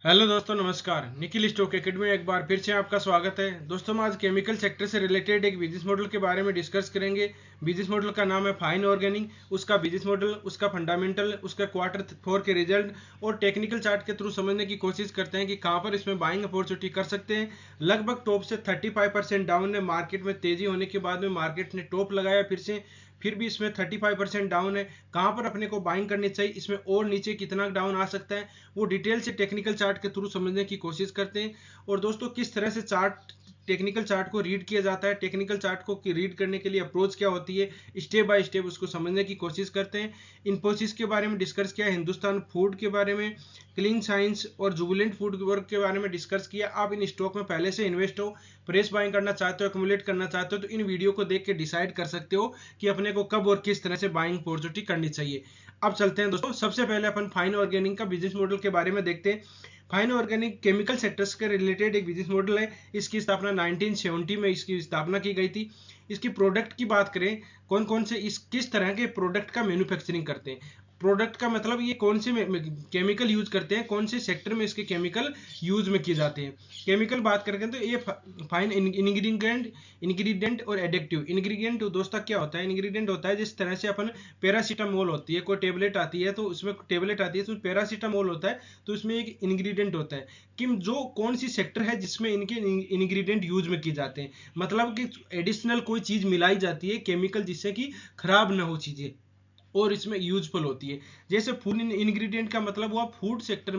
Hello दोस्तों, नमस्कार। Nikhil stock academy में एक बार फिर से आपका स्वागत है। दोस्तों, हम आज केमिकल सेक्टर से रिलेटेड एक बिजनेस मॉडल के बारे में डिस्कस करेंगे। बिजनेस मॉडल का नाम है फाइन ऑर्गेनिक। उसका बिजनेस मॉडल, उसका फंडामेंटल, उसका क्वार्टर 4 के रिजल्ट और टेक्निकल चार्ट के थ्रू समझने की कोशिश करते हैं कि कहाँ पर इसमें बाइंग अपॉर्चुनिटी कर सकते हैं। लगभग टॉप से 35% डाउन है। मार्केट में तेजी होने के बाद में मार्केट ने टॉप लगाया फिर भी इसमें 35% डाउन है। कहाँ पर अपने को बाइंग करनी चाहिए, इसमें और नीचे कितना डाउन आ सकता है, वो डिटेल से टेक्निकल चार्ट के थ्रू समझने की कोशिश करते हैं। और दोस्तों, किस तरह से टेक्निकल चार्ट को रीड किया जाता है, टेक्निकल चार्ट को रीड करने के लिए अप्रोच क्या होती है, स्टेप बाय स्टेप उसको समझने की कोशिश करते हैं। इन्फोसिस के बारे में डिस्कस किया, हिंदुस्तान फूड के बारे में, क्लीन साइंस और जुबिलेंट फूड वर्क के बारे में डिस्कस किया। आप इन स्टॉक में पहले से इन्वेस्ट हो, प्रेस बाइंग करना चाहते हो, एक्यूमुलेट करना चाहते हो, तो इन वीडियो को देख के डिसाइड कर सकते हो कि अपने को कब और किस तरह से बाइंग अपॉर्चुनिटी करनी चाहिए। अब चलते हैं दोस्तों, सबसे पहले अपन फाइन ऑर्गेनिक का बिजनेस मॉडल के बारे में देखते हैं। फाइन ऑर्गेनिक केमिकल सेक्टर्स के रिलेटेड एक बिजनेस मॉडल है। इसकी स्थापना 1970 में इसकी स्थापना की गई थी। इसकी प्रोडक्ट की बात करें, कौन कौन से किस तरह के प्रोडक्ट का मैन्युफैक्चरिंग करते हैं। प्रोडक्ट का मतलब ये कौन से केमिकल यूज करते हैं, कौन से सेक्टर में इसके केमिकल यूज में किए जाते हैं। केमिकल बात करके तो ये फाइन इंग्रेडिएंट और एडिक्टिव। इंग्रेडिएंट दोस्तों क्या होता है? इंग्रेडिएंट होता है जिस तरह से अपन पैरासीटामोल होती है, कोई टेबलेट आती है तो उसमें उसमें पैरासीटामोल होता है, तो उसमें एक इंग्रेडिएंट होता है कि जो कौन सी सेक्टर है जिसमें इनके इंग्रेडिएंट यूज में किए जाते हैं। मतलब कि एडिशनल कोई चीज मिलाई जाती है केमिकल, जिससे कि खराब ना हो चीजें और इसमें यूजफुल होती है। जैसे फूड इंग्रेडिएंट का मतलब हुआ फूड सेक्टर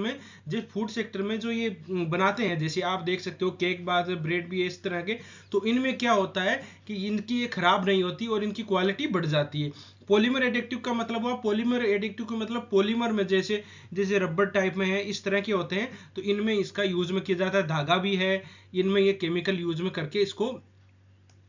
में जो ये बनाते हैं, जैसे आप देख सकते हो केक बाद ब्रेड भी है इस तरह के। तो इनमें क्या होता है कि इनकी ये खराब नहीं होती और इनकी क्वालिटी बढ़ जाती है। पॉलीमर एडिक्टिव का मतलब हुआ, पॉलीमर एडिक्टिव का मतलब पॉलीमर में जैसे जैसे रबर टाइप में है, इस तरह के होते हैं, तो इनमें इसका यूज में किया जाता है। धागा भी है, इनमें ये केमिकल यूज में करके इसको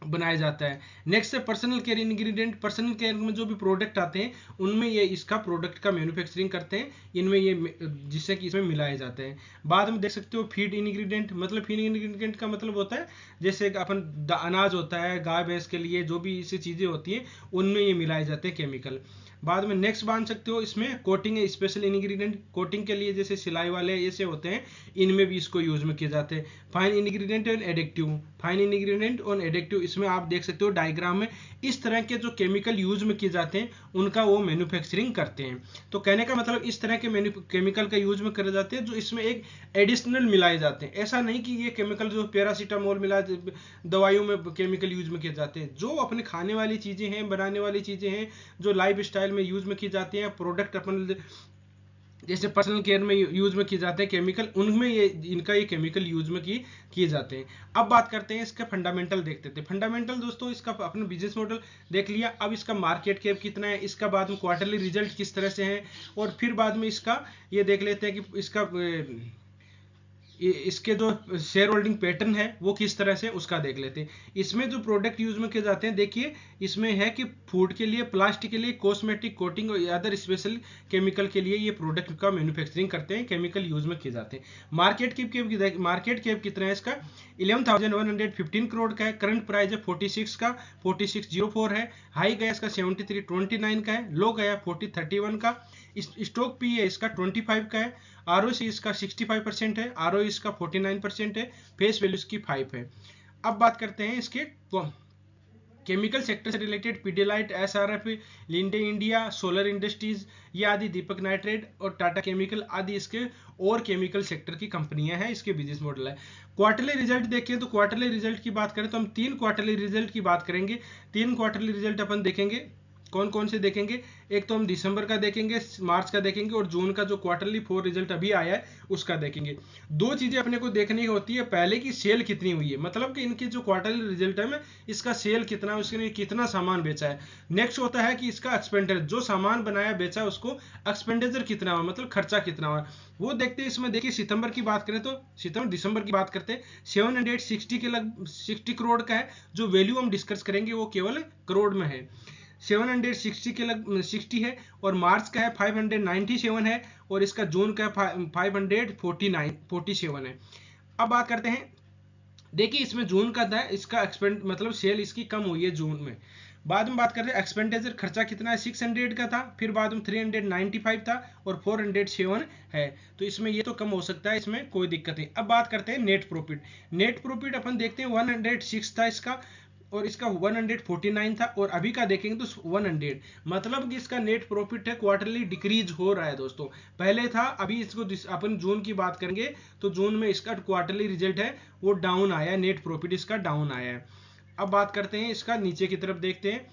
बनाया जाता है। नेक्स्ट है personal care ingredient. Personal care में जो भी प्रोडक्ट आते हैं उनमें ये इसका प्रोडक्ट का मैन्युफैक्चरिंग करते हैं, इनमें ये जिससे कि इसमें मिलाए जाते हैं। बाद में देख सकते हो फीड इंग्रेडिएंट। मतलब फीड इंग्रेडिएंट का मतलब होता है जैसे अपन अनाज होता है गाय भैंस के लिए, जो भी ऐसी चीजें होती हैं उनमें ये मिलाए जाते हैं केमिकल। बाद में नेक्स्ट बांध सकते हो, इसमें कोटिंग है, स्पेशल इंग्रेडिएंट कोटिंग के लिए, जैसे सिलाई वाले ऐसे होते हैं, इनमें भी इसको यूज में किए जाते हैं। Fine ingredient and addictive. Fine ingredient और एडिक्टिव, इसमें आप देख सकते हो डायग्राम में, इस तरह के जो केमिकल यूज में किए जाते हैं उनका वो मैन्युफैक्चरिंग करते हैं। तो कहने का मतलब इस तरह के केमिकल का यूज में करे जाते हैं जो इसमें एक एडिशनल मिलाए जाते हैं। ऐसा नहीं कि ये केमिकल जो पैरासीटामोल मिला दवाइयों में केमिकल यूज में किए जाते हैं, जो अपने खाने वाली चीजें हैं, बनाने वाली चीजें हैं, जो लाइफ स्टाइल में यूज में की जाती हैं, प्रोडक्ट अपन जैसे पर्सनल केयर में यूज में किए जाते हैं केमिकल, उनमें ये इनका ये केमिकल यूज में किए जाते हैं। अब बात करते हैं इसका फंडामेंटल, देखते थे फंडामेंटल। दोस्तों, इसका अपना बिजनेस मॉडल देख लिया, अब इसका मार्केट कैप कितना है, इसका बाद में क्वार्टरली रिजल्ट किस तरह से है, और फिर बाद में इसका ये देख लेते हैं कि इसका इसके जो शेयर होल्डिंग पैटर्न है वो किस तरह से, उसका देख लेते हैं। इसमें जो प्रोडक्ट यूज में किए जाते हैं, देखिए इसमें है कि फूड के लिए, प्लास्टिक के लिए, कॉस्मेटिक, कोटिंग और अदर स्पेशल केमिकल के लिए ये प्रोडक्ट का मैन्युफैक्चरिंग करते हैं, केमिकल यूज में किए जाते हैं। मार्केट कैप कितना है इसका? 11,115 करोड़ का है। करंट प्राइस है 46 का, 4604 है। हाई गया इसका 7329 का है, लो गया 4031 का। स्टॉक पी है इसका 25 का है। आरओसी इसका 65% है, आरओ इसका 49% है, फेस वैल्यू इसकी 5 है। अब बात करते हैं इसके केमिकल सेक्टर से related. Pidilite, SRF, Linde India, solar industries, ये आदि, दीपक नाइट्रेट और टाटा केमिकल आदि इसके और केमिकल सेक्टर की कंपनियां हैं। इसके बिजनेस मॉडल है। क्वार्टरली रिजल्ट देखें तो क्वार्टरली रिजल्ट की बात करें तो हम 3 क्वार्टरली रिजल्ट की बात करेंगे। 3 क्वार्टरली रिजल्ट अपन देखेंगे, कौन कौन से देखेंगे? एक तो हम दिसंबर का देखेंगे, मार्च का देखेंगे, और जून का जो क्वार्टरली 4 रिजल्ट अभी आया है उसका देखेंगे। दो चीजें अपने को देखनी होती है, पहले की सेल कितनी हुई है, मतलब कि इनके जो क्वार्टरली रिजल्ट है इसका सेल कितना है, उसने कितना सामान बेचा है। नेक्स्ट होता है कि इसका एक्सपेंडिचर, जो सामान बनाया बेचा उसको एक्सपेंडिचर कितना हुआ, मतलब खर्चा कितना हुआ, वो देखते हैं। इसमें देखिए सितंबर की बात करें तो दिसंबर की बात करते हैं, 760 के लग 60 करोड़ का है। जो वैल्यू हम डिस्कस करेंगे वो केवल करोड़ में है। 760 के लग 60 है, और मार्च का है 597 है, और इसका जून का 547 है। अब बात करते हैं, देखिए इसमें जून का था, इसका एक्सपेंड मतलब सेल इसकी कम हुई है जून में। बाद में बात करते हैं एक्सपेंडिचर, खर्चा कितना है, 600 का था, फिर बाद में 395 था और 407 है। तो इसमें ये तो कम हो सकता है, इसमें कोई दिक्कत नहीं। अब बात करते हैं नेट प्रॉफिट। नेट प्रॉफिट अपन देखते हैं 106 था इसका, और इसका 149 था, और अभी का देखेंगे तो 100, मतलब कि इसका नेट प्रॉफिट है क्वार्टरली डिक्रीज हो रहा है दोस्तों। पहले था, अभी इसको अपन जून की बात करेंगे तो जून में इसका क्वार्टरली रिजल्ट है वो डाउन आया है, नेट प्रॉफिट इसका डाउन आया है। अब बात करते हैं इसका नीचे की तरफ, देखते हैं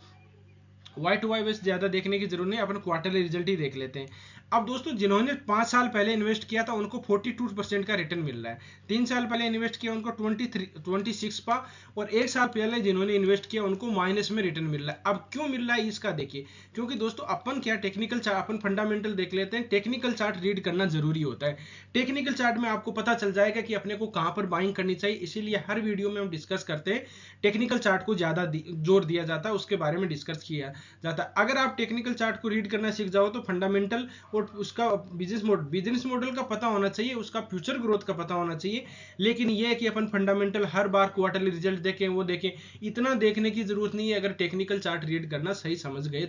वाई टू वाई बेस ज्यादा देखने की जरूरत नहीं, अपन क्वार्टरली रिजल्ट ही देख लेते हैं। अब दोस्तों जिन्होंने 5 साल पहले इन्वेस्ट किया था उनको 42% का रिटर्न मिल रहा है, 3 साल पहले इन्वेस्ट किया उनको 26 का, और 1 साल पहले जिन्होंने इन्वेस्ट किया उनको माइनस में रिटर्न मिल रहा है। अब क्यों मिल रहा है इसका देखिए, क्योंकि दोस्तों अपन क्या टेक्निकल चार्ट, अपन फंडामेंटल देख लेते हैं, टेक्निकल चार्ट रीड करना जरूरी होता है। टेक्निकल चार्ट में आपको पता चल जाएगा कि अपने को कहां पर बाइंग करनी चाहिए, इसीलिए हर वीडियो में हम डिस्कस करते हैं टेक्निकल चार्ट को ज्यादा जोर दिया जाता है, उसके बारे में डिस्कस किया जाता है। अगर आप टेक्निकल चार्ट को रीड करना सीख जाओ तो फंडामेंटल और उसका बिजनेस मॉडल का पता होना चाहिए, उसका फ्यूचर ग्रोथ का पता होना चाहिए। लेकिन यह है कि अपन फंडामेंटल हर बार क्वार्टरली रिजल्ट देखें, वो देखें, इतना देखने की जरूरत नहीं है अगर टेक्निकल चार्ट रीड करना सही समझ गए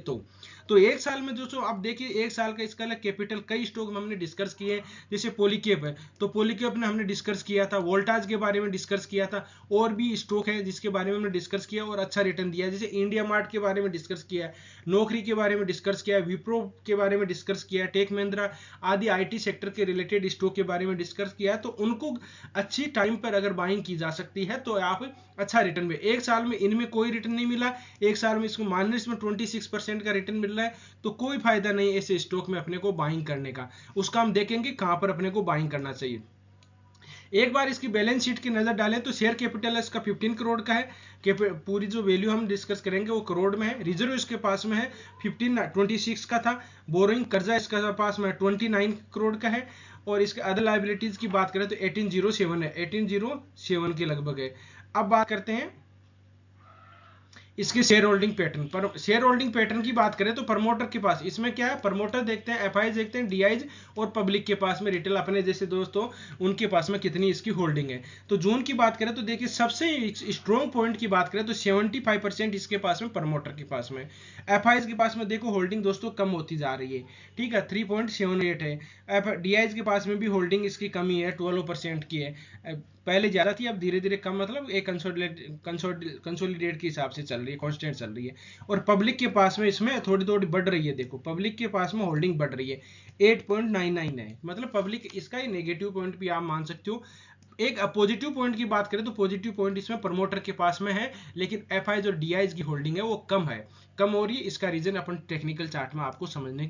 तो 1 साल में दोस्तों आप देखिए 1 साल का इसका कैपिटल कई स्टॉक में हमने डिस्कस किए, जैसे पॉलीकैब है तो पॉलीकैब ने हमने डिस्कस किया था, वोल्टाज के बारे में डिस्कस किया था, और भी स्टॉक है जिसके बारे में हमने डिस्कस किया और अच्छा रिटर्न दिया, जैसे इंडिया मार्ट के बारे में डिस्कस किया, नौकरी के बारे में डिस्कस किया, विप्रो के बारे में डिस्कस किया, टेक महिंद्रा आदि आईटी सेक्टर के रिलेटेड स्टॉक के बारे में डिस्कस किया है। तो उनको अच्छी टाइम पर अगर बाइंग की जा सकती है तो आप अच्छा रिटर्न में, 1 साल में इनमें कोई रिटर्न नहीं मिला, 1 साल में इसको माइनस में 26% का रिटर्न मिल रहा है, तो कोई फायदा नहीं ऐसे स्टॉक में अपने को बाइंग करने का। उसका हम देखेंगे कहां पर अपने को बाइंग करना चाहिए। एक बार इसकी बैलेंस शीट की नजर डालें तो शेयर कैपिटल इसका 15 करोड़ का है, कि पूरी जो वैल्यू हम डिस्कस करेंगे वो करोड़ में है। रिजर्व इसके पास में है 26 का था, बोरोइंग कर्जा इसके पास में 29 करोड़ का है, और इसके अदर लाइबिलिटीज की बात करें तो 1807 है, 1807 के लगभग है। अब बात करते हैं इसके शेयर होल्डिंग पैटर्न पर। शेयर होल्डिंग पैटर्न की बात करें तो प्रमोटर के पास इसमें क्या है, प्रमोटर देखते हैं, एफआई देखते हैं, डीआईज और पब्लिक के पास में, रिटेल अपने जैसे दोस्तों उनके पास में कितनी इसकी होल्डिंग है। तो जून की बात करें तो देखिए सबसे स्ट्रॉन्ग पॉइंट की बात करें तो 75% इसके पास में प्रमोटर के पास में, एफआई के पास में देखो होल्डिंग दोस्तों कम होती जा रही है, ठीक है 3.78 है। डीआईज के पास में भी होल्डिंग इसकी कमी है, 12% की है, पहले ज्यादा थी अब धीरे धीरे कम, मतलब एक कंसोलिडेट के हिसाब से चल रही है, कांस्टेंट चल रही है। और पब्लिक के पास में इसमें थोड़ी थोड़ी बढ़ रही है, देखो पब्लिक के पास में होल्डिंग बढ़ रही है, 8.99 है, मतलब पब्लिक इसका ही नेगेटिव पॉइंट भी आप मान सकते हो। एक पॉजिटिव पॉइंट की बात करें तो पॉजिटिव पॉइंट इसमें प्रमोटर के पास में है, लेकिन एफआई जो डीआईज की होल्डिंग है वो कम है, कम हो रही है। इसका रीजन अपन टेक्निकल चार्ट में आपको समझने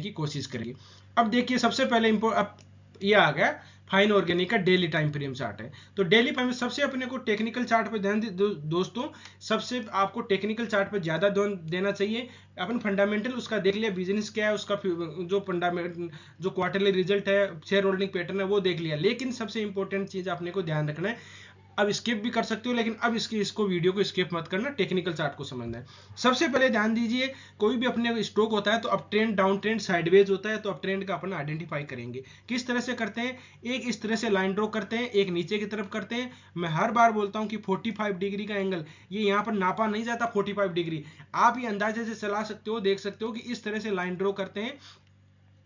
की कोशिश करेंगे। अब देखिए सबसे पहले अब ये आ गया फाइन ऑर्गेनिक का डेली टाइम फ्रेम चार्ट है। तो डेली टाइम सबसे अपने को टेक्निकल चार्ट पे ध्यान दोस्तों, सबसे आपको टेक्निकल चार्ट पे ज्यादा ध्यान देना चाहिए। अपन फंडामेंटल उसका देख लिया, बिजनेस क्या है उसका, जो फंडामेंटल जो क्वार्टरली रिजल्ट है, शेयर होल्डिंग पैटर्न है वो देख लिया, लेकिन सबसे इंपॉर्टेंट चीज अपने को ध्यान रखना है, अब स्किप भी कर सकते हो लेकिन अब इसको वीडियो को स्किप मत करना, टेक्निकल चार्ट को समझना है। सबसे पहले ध्यान दीजिए, कोई भी अपने स्टॉक होता है तो up trend, down trend, sideways होता है, तो अप ट्रेंड का अपन आइडेंटिफाई करेंगे। किस तरह से करते हैं, एक इस तरह से लाइन ड्रॉ करते हैं, एक नीचे की तरफ करते हैं। मैं हर बार बोलता हूं कि 45 डिग्री का एंगल ये यहाँ पर नापा नहीं जाता, 45 डिग्री आप ये अंदाजे से चला सकते हो, देख सकते हो कि इस तरह से लाइन ड्रॉ करते हैं।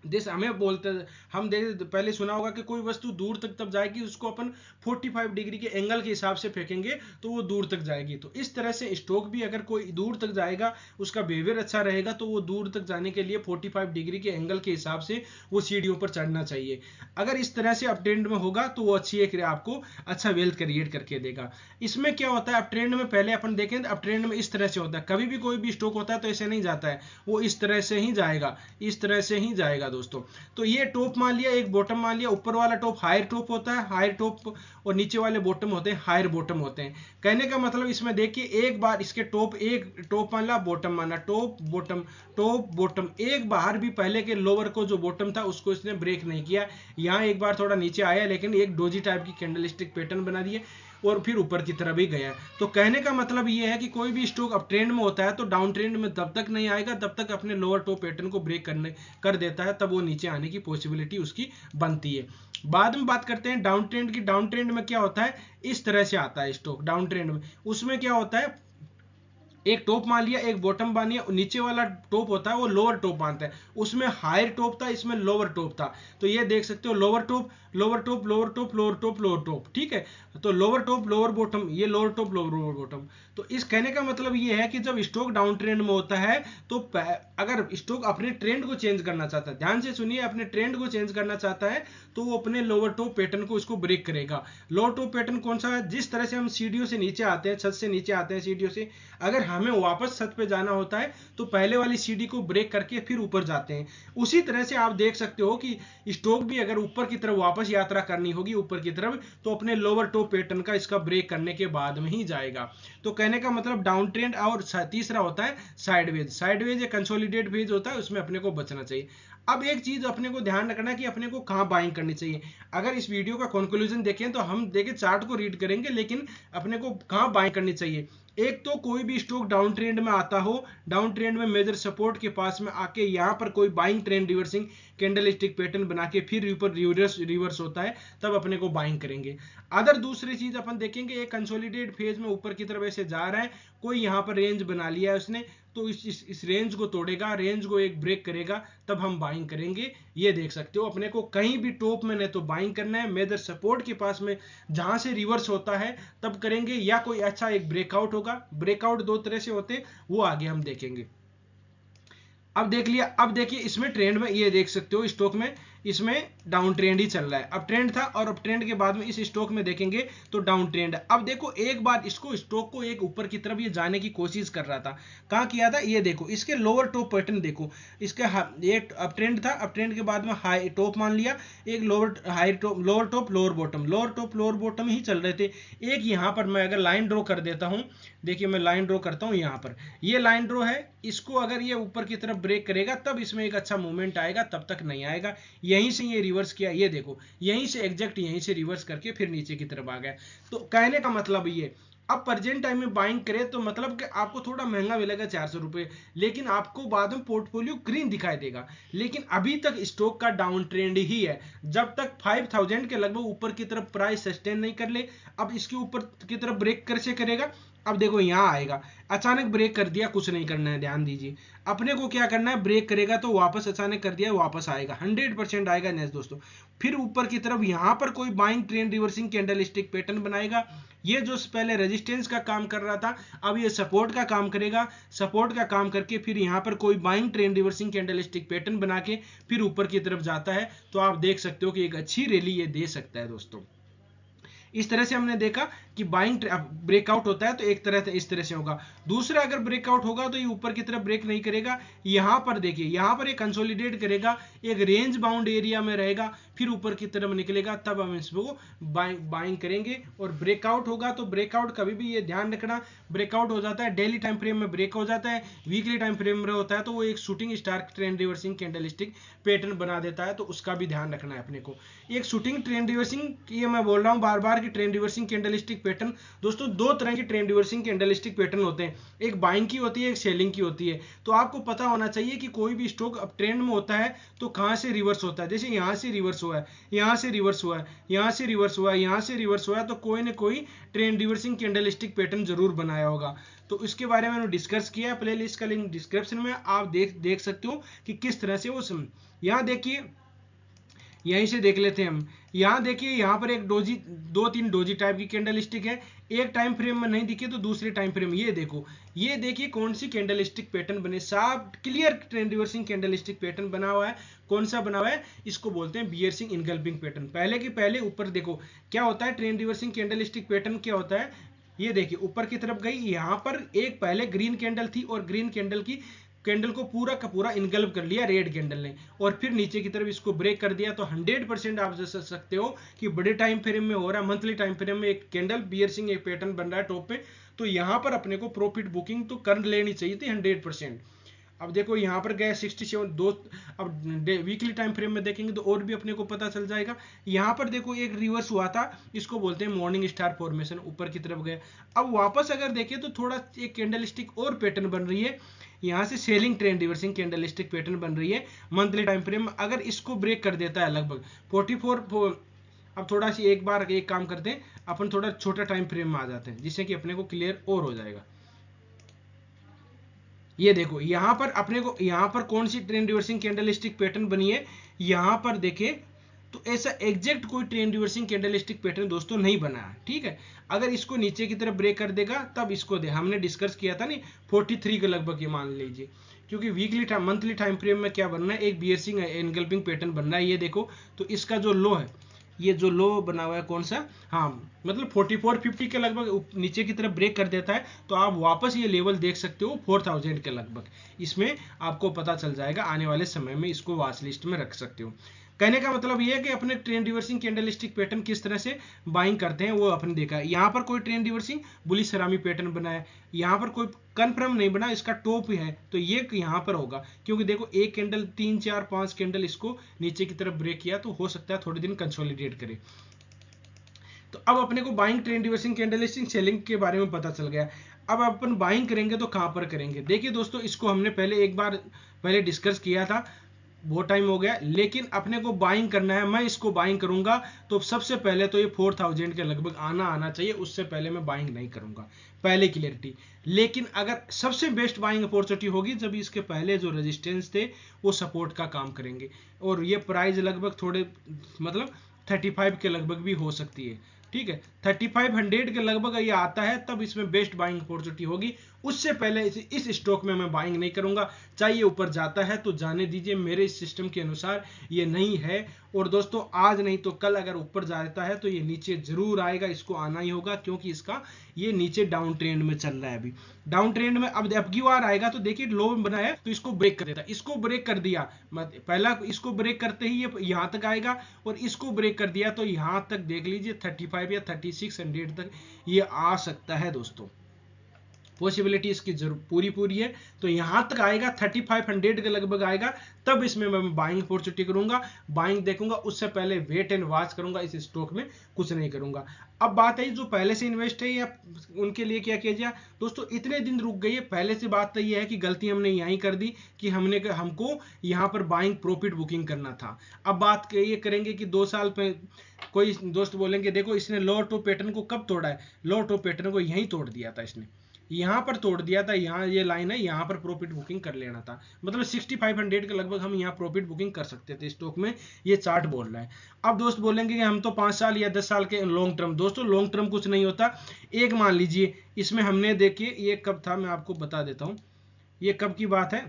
जैसे हमें बोलते हम पहले सुना होगा कि कोई वस्तु दूर तक तब जाएगी उसको अपन 45 डिग्री के एंगल के हिसाब से फेंकेंगे तो वो दूर तक जाएगी। तो इस तरह से स्टॉक भी अगर कोई दूर तक जाएगा, उसका बिहेवियर अच्छा रहेगा, तो वो दूर तक जाने के लिए 45 डिग्री के एंगल के हिसाब से वो सीढ़ियों पर चढ़ना चाहिए। अगर इस तरह से अप ट्रेंड में होगा तो वो अच्छी एक आपको अच्छा वेल्थ क्रिएट करके देगा। इसमें क्या होता है, अप ट्रेंड में पहले अपन देखें, अप ट्रेंड में इस तरह से होता है, कभी भी कोई भी स्टॉक होता है तो ऐसे नहीं जाता है, वो इस तरह से ही जाएगा, इस तरह से ही जाएगा दोस्तों। तो ये टॉप मान लिया, एक बॉटम मान लिया, ऊपर वाला टॉप हायर टॉप होता है, हायर टॉप, और नीचे वाले बॉटम होते हैं हायर बॉटम होते हैं। कहने का मतलब इसमें देखिए, एक बार इसके एक टॉप मान ला, बॉटम माना, टॉप बॉटम, एक बार भी पहले के लोअर को जो बॉटम था उसको इसने ब्रेक नहीं किया। यहाँ एक बार थोड़ा नीचे आया लेकिन एक डोजी टाइप की कैंडलस्टिक पैटर्न बना दिए और फिर ऊपर की तरफ ही गया। तो कहने का मतलब ये है कि कोई भी स्टॉक अप ट्रेंड में होता है तो डाउन ट्रेंड में तब तक नहीं आएगा तब तक अपने लोअर टॉप पैटर्न को ब्रेक कर देता है, तब वो नीचे आने की पॉसिबिलिटी उसकी बनती है। बाद में बात करते हैं डाउन ट्रेंड की। डाउन ट्रेंड में क्या होता है, इस तरह से आता है स्टॉक डाउन ट्रेंड में। उसमें क्या होता है, एक टॉप मान लिया, एक बॉटम मान लिया, नीचे वाला टॉप होता है वो लोअर टॉप मानता है, उसमें हायर टॉप था, इसमें लोअर टॉप था। तो ये देख सकते हो lower top lower top lower top lower top lower top, ठीक है। तो लोअर टॉप लोअर बॉटम, ये लोअर टॉप लोअर बॉटम। तो इस कहने का मतलब ये है कि जब स्टॉक डाउन ट्रेंड में होता है तो अगर स्टॉक अपने ट्रेंड को चेंज करना चाहता है, ध्यान से सुनिए, अपने ट्रेंड को चेंज करना चाहता है तो वो अपने लोअर टॉप पैटर्न को इसको ब्रेक करेगा। लोअर टॉप पैटर्न कौन सा है? जिस तरह से हम सीढ़ियों से नीचे आते हैं, छत से नीचे आते हैं सीढ़ियों से, अगर हमें वापस छत पे जाना होता है तो पहले वाली सीढ़ी को ब्रेक करके फिर ऊपर जाते हैं। उसी तरह से आप देख सकते हो कि स्टॉक भी अगर ऊपर की तरफ वापस यात्रा करनी होगी ऊपर की तरफ, तो अपने लोअर टॉप पैटर्न का इसका ब्रेक करने के बाद में ही जाएगा। तो कहने का मतलब डाउन ट्रेंड, और तीसरा होता है साइडवेज। साइडवेज या कंसोलिडेट फेज होता है, उसमें अपने को बचना चाहिए। अब एक चीज अपने को ध्यान रखना कि अपने को कहां बाइंग करनी चाहिए। अगर इस वीडियो का कंक्लूजन देखें तो हम देखें चार्ट को रीड करेंगे, लेकिन अपने को कहां बाइंग करनी चाहिए। एक तो कोई भी स्टॉक डाउन ट्रेंड में आता हो, डाउन ट्रेंड में मेजर सपोर्ट के पास में आके यहां पर कोई buying trend reversing candlestick pattern बना के फिर ऊपर रिवर्स होता है, तब अपने को बाइंग करेंगे। अदर दूसरी चीज अपन देखेंगे, एक कंसोलिडेट फेज में ऊपर की तरफ ऐसे जा रहा है, कोई यहां पर रेंज बना लिया है उसने, तो इस रेंज को तोड़ेगा, रेंज को एक ब्रेक करेगा, तब हम बाइंग करेंगे। ये देख सकते हो अपने को कहीं भी टॉप में नहीं तो बाइंग करना है, मेजर सपोर्ट के पास में जहां से रिवर्स होता है तब करेंगे, या कोई अच्छा एक ब्रेकआउट होगा। ब्रेकआउट दो तरह से होते हैं, वो आगे हम देखेंगे। अब देख लिया, अब देखिए इसमें ट्रेंड में ये देख सकते हो स्टॉक में इसमें डाउन ट्रेंड ही चल रहा है। अब ट्रेंड था और अब ट्रेंड के बाद में इस स्टॉक में देखेंगे तो डाउन ट्रेंड है। अब देखो एक बार इसको स्टॉक को एक ऊपर की तरफ ये जाने की कोशिश कर रहा था, कहां किया था, ये देखो इसके लोअर टॉप पैटर्न देखो, इसके ये अब ट्रेंड था, अब ट्रेंड के बाद में हाई टॉप मान लिया, एक lower high top lower top lower bottom, lower top lower bottom ही चल रहे थे। एक यहां पर मैं अगर लाइन ड्रॉ कर देता हूं, देखिए मैं लाइन ड्रॉ करता हूं, यहां पर ये लाइन ड्रॉ है, इसको अगर ये ऊपर की तरफ ब्रेक करेगा तब इसमें एक अच्छा मूवमेंट आएगा, तब तक नहीं आएगा। यहीं से ये रिवर्स किया, ये देखो यहीं से एग्जैक्ट यहीं से रिवर्स करके फिर नीचे की तरफ आ गया। तो कहने का मतलब ये, अब प्रेजेंट टाइम में बाइंग करें तो मतलब कि आपको थोड़ा महंगा मिलेगा 400 रुपए, लेकिन आपको बाद में पोर्टफोलियो ग्रीन दिखाई देगा। लेकिन अभी तक स्टॉक का डाउन ट्रेंड ही है, जब तक 5000 के लगभग ऊपर की तरफ प्राइस सस्टेन नहीं कर ले। अब इसके ऊपर की तरफ ब्रेक कैसे करेगा, अब देखो यहां आएगा, अचानक ब्रेक कर दिया, कुछ नहीं करना है, ध्यान दीजिए अपने को क्या करना है, ब्रेक करेगा तो वापस अचानक कर दिया वापस आएगा, 100% आएगा नेक्स्ट दोस्तों। फिर ऊपर की तरफ यहां पर कोई buying trend reversing candlestick pattern बनाएगा, ये जो पहले रेजिस्टेंस का काम कर रहा था अब ये सपोर्ट का काम करेगा, सपोर्ट का काम करके फिर यहां पर कोई buying trend reversing candlestick pattern बना के फिर ऊपर की तरफ जाता है। तो आप देख सकते हो कि एक अच्छी रैली ये दे सकता है दोस्तों। इस तरह से हमने देखा कि बाइंग ब्रेकआउट होता है तो एक तरह से इस तरह से होगा, दूसरा अगर ब्रेकआउट होगा तो ये ऊपर की तरफ ब्रेक नहीं करेगा, यहां पर देखिए यहां पर ये कंसोलिडेट करेगा, एक रेंज बाउंड एरिया में रहेगा, फिर ऊपर की तरफ निकलेगा, तब हम इसको बाइंग करेंगे। और ब्रेकआउट होगा तो ब्रेकआउट कभी भी ये ध्यान रखना, ब्रेकआउट हो जाता है डेली टाइम फ्रेम में ब्रेक हो जाता है, वीकली टाइम फ्रेम में होता है तो वो एक shooting star trend reversing candlestick pattern बना देता है, तो उसका भी ध्यान रखना है अपने को। एक शूटिंग ट्रेंड रिवर्सिंग, ये मैं बोल रहा हूं बार बार की ट्रेंड रिवर्सिंग कैंडलस्टिक पैटर्न, दोस्तों दो तरह की ट्रेंड रिवर्सिंग कैंडलस्टिक पैटर्न होते हैं, एक बाइंग की होती है, एक सेलिंग की होती है। तो आपको पता होना चाहिए कि कोई भी स्टॉक अब ट्रेंड में होता है तो कहां से रिवर्स होता है, जैसे यहां से रिवर्स हुआ है, यहां से रिवर्स हुआ है, यहां से रिवर्स हुआ है, यहां से रिवर्स हुआ है, तो कोई ना कोई ट्रेंड रिवर्सिंग कैंडलस्टिक पैटर्न जरूर बनाया होगा। तो इसके बारे में मैंने डिस्कस किया, प्लेलिस्ट का लिंक डिस्क्रिप्शन में, आप देख सकते हो कि किस तरह से वो यहां देखिए, यहीं से देख लेते हैं हम, यहाँ देखिए यहाँ पर एक डोजी, दो तीन डोजी टाइप की कैंडलस्टिक है, एक टाइम फ्रेम में नहीं दिखे तो दूसरे टाइम फ्रेम, ये देखो ये देखिए कौन सी कैंडलस्टिक पैटर्न बने, साफ clear trend reversing candlestick pattern बना हुआ है। कौन सा बना हुआ है, इसको बोलते हैं बियर्सिंग इनगल्पिंग पैटर्न। पहले के पहले ऊपर देखो क्या होता है, ट्रेंड रिवर्सिंग कैंडलस्टिक पैटर्न क्या होता है, ये देखिए ऊपर की तरफ गई, यहाँ पर एक पहले ग्रीन कैंडल थी और ग्रीन कैंडल की कैंडल को पूरा का पूरा इनगल्प कर लिया रेड कैंडल ने, और फिर नीचे की तरफ इसको ब्रेक कर दिया। तो 100% आप समझ सकते हो कि बड़े टाइम फ्रेम में हो रहा है, मंथली टाइम फ्रेम में एक कैंडल बियर्सिंग एक पैटर्न बन रहा है टॉप पे, तो यहां पर अपने को प्रॉफिट बुकिंग तो कर लेनी चाहिए थी 100%। अब देखो यहाँ पर गए 67 दो, अब वीकली टाइम फ्रेम में देखेंगे तो और भी अपने को पता चल जाएगा। यहाँ पर देखो एक रिवर्स हुआ था, इसको बोलते हैं मॉर्निंग स्टार फॉर्मेशन, ऊपर की तरफ गए। अब वापस अगर देखें तो थोड़ा एक कैंडलस्टिक और पैटर्न बन रही है, यहाँ से selling trend reversing candlestick pattern बन रही है मंथली टाइम फ्रेम में। अगर इसको ब्रेक कर देता है लगभग 44, अब थोड़ा सी एक बार एक काम करते हैं, अपन थोड़ा छोटा टाइम फ्रेम में आ जाते हैं जिससे कि अपने को क्लियर और हो जाएगा। ये देखो यहाँ पर अपने को, यहाँ पर कौन सी ट्रेंड रिवर्सिंग कैंडलस्टिक पैटर्न बनी है, यहाँ पर देखें तो ऐसा एग्जैक्ट कोई ट्रेंड रिवर्सिंग कैंडलस्टिक पैटर्न दोस्तों नहीं बना है, ठीक है। अगर इसको नीचे की तरफ ब्रेक कर देगा तब इसको हमने डिस्कस किया था नहीं 43 के लगभग, ये मान लीजिए, क्योंकि वीकली मंथली टाइम फ्रेम में क्या बनना है, एक बियर्सिंग एनगल्पिंग पैटर्न बनना है। ये देखो तो इसका जो लो है, ये जो लो बना हुआ है कौन सा, हाँ मतलब 4450 के लगभग नीचे की तरफ ब्रेक कर देता है तो आप वापस ये लेवल देख सकते हो 4000 के लगभग। इसमें आपको पता चल जाएगा आने वाले समय में, इसको वॉच लिस्ट में रख सकते हो। कहने का मतलब ये है कि अपने ट्रेंड रिवर्सिंग कैंडलस्टिक पैटर्न किस तरह से बाइंग करते हैं वो अपने देखा है। यहाँ पर कोई ट्रेंड रिवर्सिंग बुलिश सलामी पैटर्न बना है, यहाँ पर कोई कन्फर्म नहीं बना, इसका टॉप है तो ये यहाँ पर होगा, क्योंकि देखो एक कैंडल 3 4 5 कैंडल इसको नीचे की तरफ ब्रेक किया तो हो सकता है थोड़े दिन कंसोलिडेट करे। तो अब अपने को buying trend reversing candlestick selling के बारे में पता चल गया। अब अपन बाइंग करेंगे तो कहाँ पर करेंगे, देखिए दोस्तों इसको हमने पहले एक बार पहले डिस्कस किया था, बहुत टाइम हो गया, लेकिन अपने को बाइंग करना है। मैं इसको बाइंग करूंगा तो सबसे पहले तो ये 4000 के लगभग आना चाहिए, उससे पहले मैं बाइंग नहीं करूंगा, पहले क्लियरिटी। लेकिन अगर सबसे बेस्ट बाइंग अपॉर्चुनिटी होगी जब इसके पहले जो रेजिस्टेंस थे वो सपोर्ट का काम करेंगे, और ये प्राइस लगभग थोड़े मतलब 35 के लगभग भी हो सकती है, ठीक है। 3500 के लगभग ये आता है तब इसमें बेस्ट बाइंग अपॉर्चुनिटी होगी, उससे पहले इस स्टॉक में मैं बाइंग नहीं करूंगा। चाहिए ऊपर जाता है तो जाने दीजिए, मेरे इस सिस्टम के अनुसार ये नहीं है। और दोस्तों आज नहीं तो कल अगर ऊपर जाता है तो ये नीचे जरूर आएगा, इसको आना ही होगा, क्योंकि इसका ये नीचे डाउन ट्रेंड में चल रहा है अभी, डाउन ट्रेंड में। अब की बार आएगा तो देखिए लो बना है तो इसको ब्रेक कर देता है, इसको ब्रेक कर दिया, पहला इसको ब्रेक करते ही ये यहां तक आएगा, और इसको ब्रेक कर दिया तो यहां तक देख लीजिए 35 या 3600 तक ये आ सकता है दोस्तों, पॉसिबिलिटी इसकी पूरी है। तो यहां तक आएगा 3500 के लगभग आएगा, तब इसमें मैं बाइंग अपॉर्चुनिटी करूंगा, बाइंग देखूंगा, उससे पहले वेट एंड वॉच करूंगा, इस स्टॉक में कुछ नहीं करूंगा। अब बात है जो पहले से इन्वेस्ट है या उनके लिए क्या किया जाए दोस्तों, इतने दिन रुक गई है। पहले से बात तो ये है कि गलती हमने यहीं कर दी कि हमको यहाँ पर बाइंग प्रॉफिट बुकिंग करना था। अब बात ये करेंगे कि 2 साल पे कोई दोस्त बोलेंगे देखो इसने लोअर टॉप पैटर्न को कब तोड़ा है, लोअर टॉप पैटर्न को यहीं तोड़ दिया था, इसने यहाँ पर तोड़ दिया था, यहाँ ये लाइन है, यहाँ पर प्रॉफिट बुकिंग कर लेना था, मतलब 6500 के लगभग हम यहाँ प्रॉफिट बुकिंग कर सकते थे स्टॉक में, ये चार्ट बोल रहा है। अब दोस्त बोलेंगे कि हम तो 5 साल या 10 साल के लॉन्ग टर्म, दोस्तों लॉन्ग टर्म कुछ नहीं होता। एक मान लीजिए इसमें हमने देखिए ये कब था, मैं आपको बता देता हूँ, ये कब की बात है,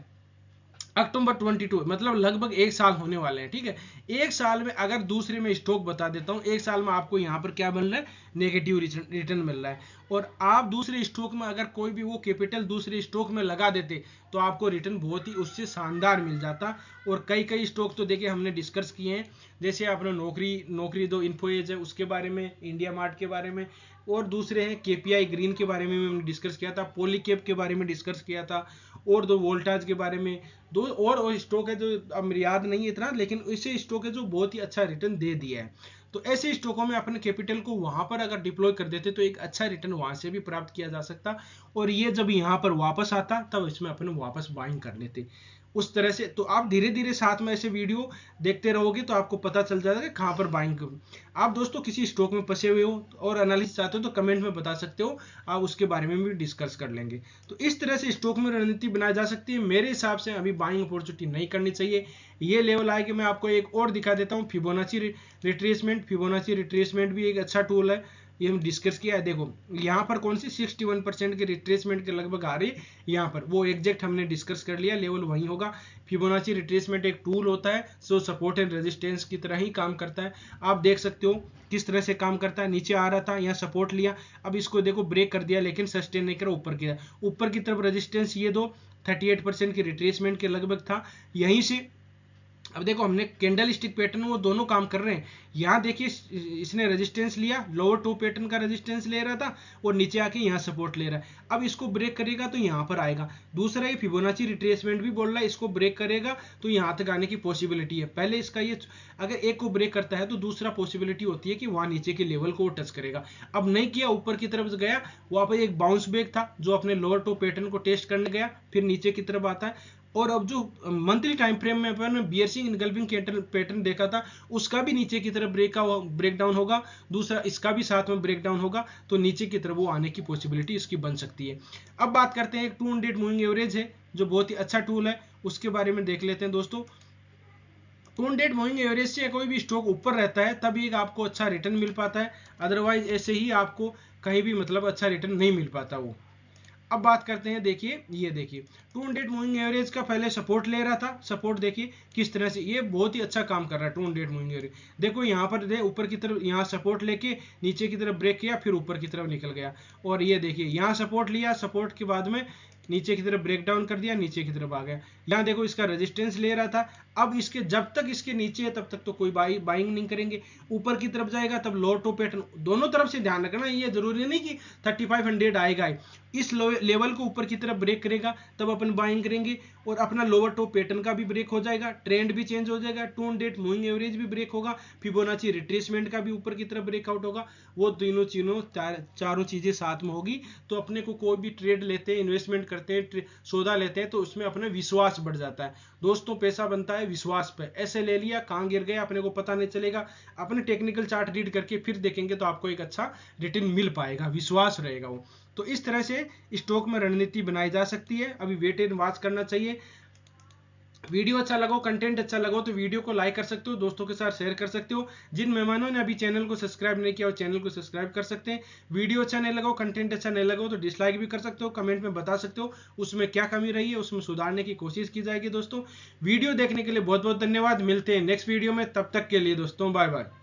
अक्टूबर 22, मतलब लगभग 1 साल होने वाले हैं, ठीक है। 1 साल में अगर दूसरे में स्टॉक बता देता हूं, 1 साल में आपको यहां पर क्या मिल रहा है, नेगेटिव रिटर्न मिल रहा है। और आप दूसरे स्टॉक में अगर कोई भी वो कैपिटल दूसरे स्टॉक में लगा देते तो आपको रिटर्न बहुत ही उससे शानदार मिल जाता। और कई स्टॉक तो देखिए हमने डिस्कस किए हैं, जैसे आपने नौकरी दो इन्फोएज है उसके बारे में, इंडिया मार्ट के बारे में, और दूसरे हैं केपीआई ग्रीन के बारे में हमने डिस्कस किया था, पॉलीकैब के बारे में डिस्कस किया था, और 2 वोल्टाज के बारे में, 2 और स्टॉक है जो अब याद नहीं है इतना, लेकिन ऐसे स्टॉक है जो बहुत ही अच्छा रिटर्न दे दिया है। तो ऐसे स्टॉकों में अपने कैपिटल को वहां पर अगर डिप्लॉय कर देते तो एक अच्छा रिटर्न वहां से भी प्राप्त किया जा सकता, और ये जब यहाँ पर वापस आता तब इसमें अपने वापस बाइंग कर लेते उस तरह से। तो आप धीरे धीरे साथ में ऐसे वीडियो देखते रहोगे तो आपको पता चल जाएगा कि कहाँ पर बाइंग करूँ। आप दोस्तों किसी स्टॉक में फंसे हुए हो और एनालिसिस चाहते हो तो कमेंट में बता सकते हो, आप उसके बारे में भी डिस्कस कर लेंगे। तो इस तरह से स्टॉक में रणनीति बनाई जा सकती है। मेरे हिसाब से अभी बाइंग अपॉर्चुनिटी नहीं करनी चाहिए। ये लेवल आए कि मैं आपको एक और दिखा देता हूँ, फिबोनाची रिट्रेसमेंट। फिबोनाची रिट्रेसमेंट भी एक अच्छा टूल है, ये हम डिस्कस किया है। देखो यहाँ पर कौन सी 61% के रिट्रेसमेंट के लगभग आ रही है, यहाँ पर वो एग्जैक्ट हमने डिस्कस कर लिया, लेवल वही होगा। फिबोनाची रिट्रेसमेंट एक टूल होता है जो सपोर्ट एंड रेजिस्टेंस की तरह ही काम करता है। आप देख सकते हो किस तरह से काम करता है। नीचे आ रहा था, यहाँ सपोर्ट लिया, अब इसको देखो ब्रेक कर दिया, लेकिन सस्टेन नहीं करा, ऊपर किया, ऊपर की तरफ रेजिस्टेंस ये दो 38% की रिट्रेसमेंट के लगभग था। यहीं से अब देखो हमने कैंडल स्टिक पैटर्न वो दोनों काम कर रहे हैं। यहाँ देखिए इसने रेजिस्टेंस लिया, लोअर टॉप पैटर्न का रेजिस्टेंस ले रहा था और नीचे आके यहाँ सपोर्ट ले रहा है। अब इसको ब्रेक करेगा तो यहाँ पर आएगा। दूसरा ये फिबोनाची रिट्रेसमेंट भी बोल रहा है, इसको ब्रेक करेगा तो यहाँ तक आने की पॉसिबिलिटी है। पहले इसका ये अगर एक को ब्रेक करता है तो दूसरा पॉसिबिलिटी होती है कि वहाँ नीचे के लेवल को टच करेगा। अब नहीं किया, ऊपर की तरफ गया, वहाँ पर एक बाउंस बैक था जो अपने लोअर टॉप पैटर्न को टेस्ट करने गया, फिर नीचे की तरफ आता है। और अब जो मंथली टाइम फ्रेम में अपन बियर्सिंग इनगल्फिंग पैटर्न देखा था, उसका भी नीचे की तरफ ब्रेक डाउन होगा, दूसरा इसका भी साथ में ब्रेक डाउन होगा, तो नीचे की तरफ वो आने की पॉसिबिलिटी इसकी बन सकती है। अब बात करते हैं, एक 200 मूविंग एवरेज है, जो बहुत ही अच्छा टूल है, उसके बारे में देख लेते हैं दोस्तों। टू डेट मूविंग एवरेज से कोई भी स्टॉक ऊपर रहता है तभी आपको अच्छा रिटर्न मिल पाता है, अदरवाइज ऐसे ही आपको कहीं भी मतलब अच्छा रिटर्न नहीं मिल पाता वो। अब बात करते हैं, देखिए ये देखिए 200 मूविंग एवरेज का पहले सपोर्ट ले रहा था, सपोर्ट देखिए किस तरह से ये बहुत ही अच्छा काम कर रहा है 200 मूविंग एवरेज। देखो यहाँ पर दे ऊपर की तरफ यहाँ सपोर्ट लेके नीचे की तरफ ब्रेक किया, फिर ऊपर की तरफ निकल गया। और ये देखिए यहाँ सपोर्ट लिया, सपोर्ट के बाद में नीचे की तरफ ब्रेक डाउन कर दिया, नीचे की तरफ आ गया। यहाँ देखो इसका रेजिस्टेंस ले रहा था, अब इसके जब तक इसके नीचे है तब तक तो कोई बाइंग नहीं करेंगे, ऊपर की तरफ जाएगा तब लोअर टॉप पैटर्न, दोनों तरफ से ध्यान रखना, ये जरूरी नहीं कि 3500 आएगा ही, इस लेवल को ऊपर की तरफ ब्रेक करेगा तब अपन बाइंग करेंगे, और अपना लोअर टॉप पैटर्न का भी ब्रेक हो जाएगा, ट्रेंड भी चेंज हो जाएगा, 200 मूविंग एवरेज भी ब्रेक होगा, फिबोनाची रिट्रेसमेंट का भी ऊपर की तरफ ब्रेकआउट होगा। वो तीनों चारों चीजें साथ में होगी तो अपने को कोई भी ट्रेड लेते हैं, इन्वेस्टमेंट करते हैं, सौदा लेते हैं तो उसमें अपना विश्वास बढ़ जाता है दोस्तों। पैसा बनता है विश्वास पे, ऐसे ले लिया कहाँ गिर गया अपने को पता नहीं चलेगा, अपने टेक्निकल चार्ट रीड करके फिर देखेंगे तो आपको एक अच्छा रिटर्न मिल पाएगा, विश्वास रहेगा वो। तो इस तरह से स्टॉक में रणनीति बनाई जा सकती है। अभी वेट एंड वॉच करना चाहिए। वीडियो अच्छा लगा, कंटेंट अच्छा लगा तो वीडियो को लाइक कर सकते हो, दोस्तों के साथ शेयर कर सकते हो। जिन मेहमानों ने अभी चैनल को सब्सक्राइब नहीं किया वो चैनल को सब्सक्राइब कर सकते हैं। वीडियो अच्छा नहीं लगा, कंटेंट अच्छा नहीं लगा तो डिसलाइक भी कर सकते हो, कमेंट में बता सकते हो उसमें क्या कमी रही है, उसमें सुधारने की कोशिश की जाएगी। दोस्तों वीडियो देखने के लिए बहुत बहुत धन्यवाद, मिलते हैं नेक्स्ट वीडियो में, तब तक के लिए दोस्तों बाय बाय।